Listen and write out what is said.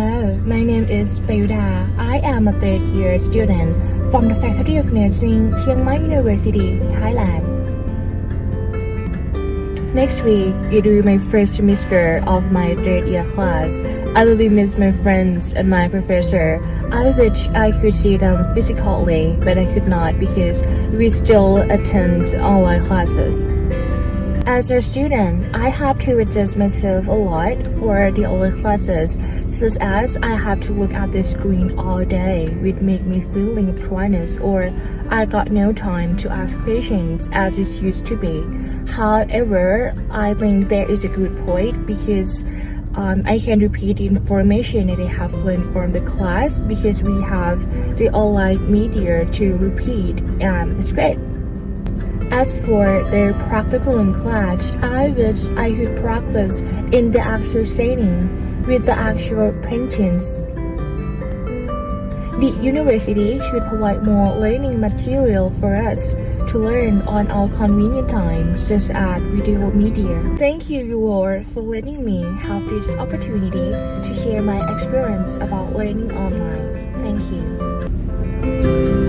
Hello, my name is Payuda. I am a third year student from the Faculty of Nursing, Chiang Mai University, Thailand. Next week, it will be my first semester of my third year class. I really miss my friends and my professor. I wish I could see them physically, but I could not because we still attend online classes. As a student, I have to adjust myself a lot for the online classes, such as I have to look at the screen all day, which make me feeling dryness, or I got no time to ask questions as it used to be. However, I think there is a good point because I can repeat the information that I have learned from the class because we have the online media to repeat the script. As for the practicum class, I wish I could practice in the actual setting with the actual patients. The university should provide more learning material for us to learn on our convenient time, such as video media. Thank you all for letting me have this opportunity to share my experience about learning online. Thank you.